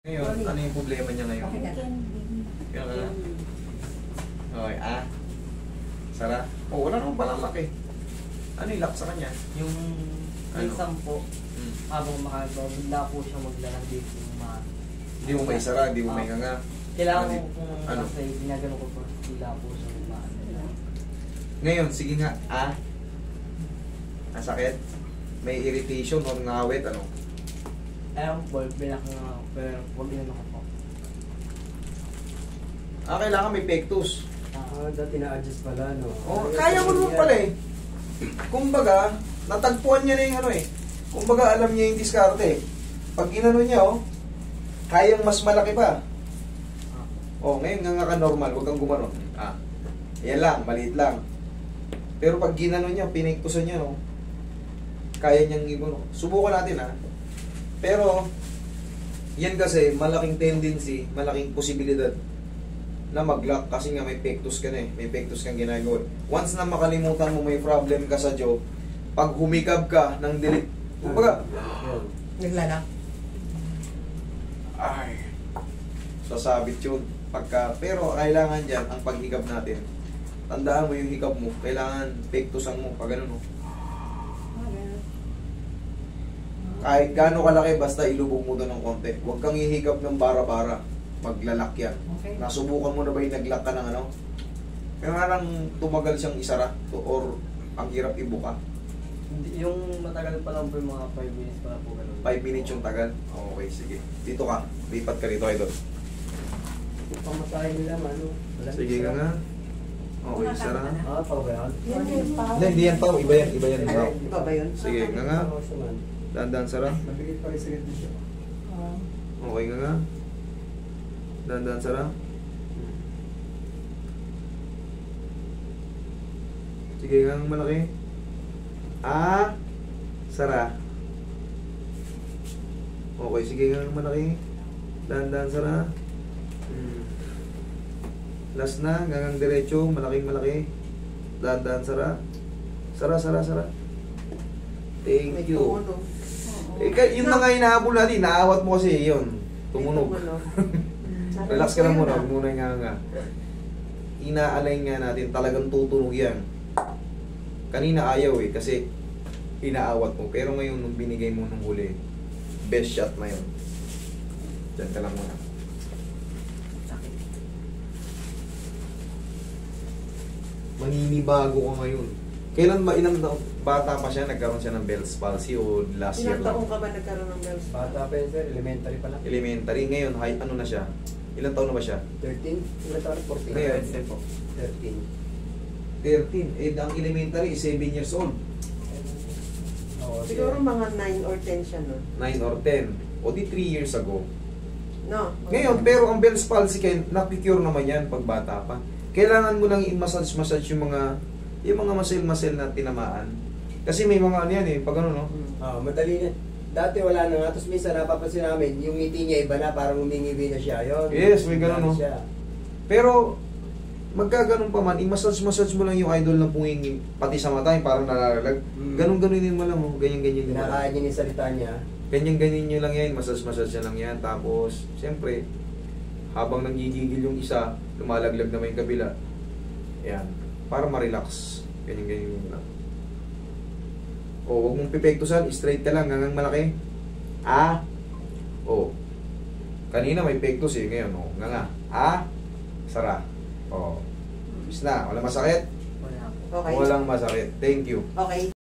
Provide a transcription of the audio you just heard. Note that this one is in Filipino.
Ngayon, ano yung problema niya ngayon? Okay ka. Kaya ka. Okay, Sara? Oh, wala namang palalaki. Ano yung lock sa kanya? Yung minsan po, Hmm. habang makagawa, bigla po siya maglalang dito yung mga... Hindi mo may sara, hindi mo may nga. Kailangan Ano? ko kung Ano? kasi ginagano ko po, bigla po siya maglalang. Ngayon, sige nga, ang sakit? May irritation o ngawit, ano? Ayun po, binak nga, pero huwag inano ko po. Kailangan may pectus. Dati na-adjust pala, no? Oh, kaya mo naman pala eh. Kumbaga, natagpuan niya na yung ano eh. Kumbaga, alam niya yung diskarte. Pag inano niya, kayang mas malaki pa. Ngayon nga ka normal, huwag kang gumano. Yan lang, maliit lang. Pero pag ginano niya, piniktusan niya, kaya niyang ibano. Subukan natin, Pero, yan kasi, malaking tendency, malaking posibilidad na mag-lock kasi nga may pectus ka na eh. May pectus kang ginagawa. Once na makalimutan mo may problem ka sa jaw, pag humikab ka ng delete, kumbaga, Naglalak. sasabit yun. Pero kailangan dyan, ang paghikab natin, tandaan mo yung hikab mo, kailangan pektusan mo, pag ganun, kahit gaano kalaki, basta ilubog mo doon ng konti. Huwag kang ihikab ng bara-bara. Maglalak yan. Okay. Nasubukan mo na ba yung naglock ka ng ano? Kaya nga lang tumagal siyang isara or ang hirap ibuka. Hindi, yung matagal pa lang po yung mga 5 minutes pa na po ganun. 5 minutes yung tagal. Okay, sige. Dito ka. Lipat ka rito, idol. Pamasahin nila, ano? Sige ka nga. Okay, isara. Pao ba yan? Hindi yan pao. Iba yan. Iba yan. Pao. Iba ba yun? Sige nga. Dahan-dahan, sara. Nabigit pa rin sigat na siya. Okay nga. Dahan-dahan, sara. Sige nga, malaki. Sara. Okay, sige nga, malaki. Dahan-dahan, sara. Last na, gangang diretso, malaking malaki. Dahan-dahan, sara. Sara. Thank you. Yun na nga hinahabol natin, naawat mo kasi yun. Tumunog. Relax ka lang muna, huwag muna nga. Inaalay nga natin, talagang tutunog yan. Kanina ayaw kasi inaawat mo. Pero ngayon, nung binigay mo nung huli, best shot na yun. Diyan ka lang muna. Maninibago ka ngayon. Kailan ba, ilang bata pa siya, nagkaroon siya ng Bell's palsy o last year Ilang lang? taong ka ba nagkaroon ng Bell's? Bata pa yun, sir. Elementary pa lang. Elementary. Ngayon, ano na siya? Ilang taon na ba siya? 13? Ilan taon? 14? Ngayon, 13. 13. Ang elementary is 7 years old. Oo, Siguro mga 9 or 10 siya, no? 9 or 10. O di 3 years ago. No? Ngayon, pero ang Bell's palsy, napicure naman yan pag bata pa. Kailangan mo lang i-massage yung mga muscle na tinamaan. Kasi may mga ano yan pag ano, no? Madali na. Dati wala na nga. Tapos minsan napapansin namin, yung ngiti niya iba na, parang umingiwi na siya. Yun. Yes, may ganun, no? Siya. Pero, magkaganon pa man, i-massage mo lang yung idol na pungingi, pati sa mata, parang nalalalag. Ganon-ganonin mo lang, ganyan-ganyan mo lang. Kinakain niya yung salita niya. Ganyan-ganyan nyo lang yan, massage niya lang yan. Tapos, siyempre, habang nanggigigil yung isa, lumalaglag naman yung kabila. Yan. Para ma-relax. Ganyan-ganyan mo lang. Huwag mong pipektusan, straight ka lang, hanggang malaki. Kanina may pektus ngayon, nga. Sara. Bis na, walang masakit? Wala po. Okay. Walang masakit. Thank you. Okay.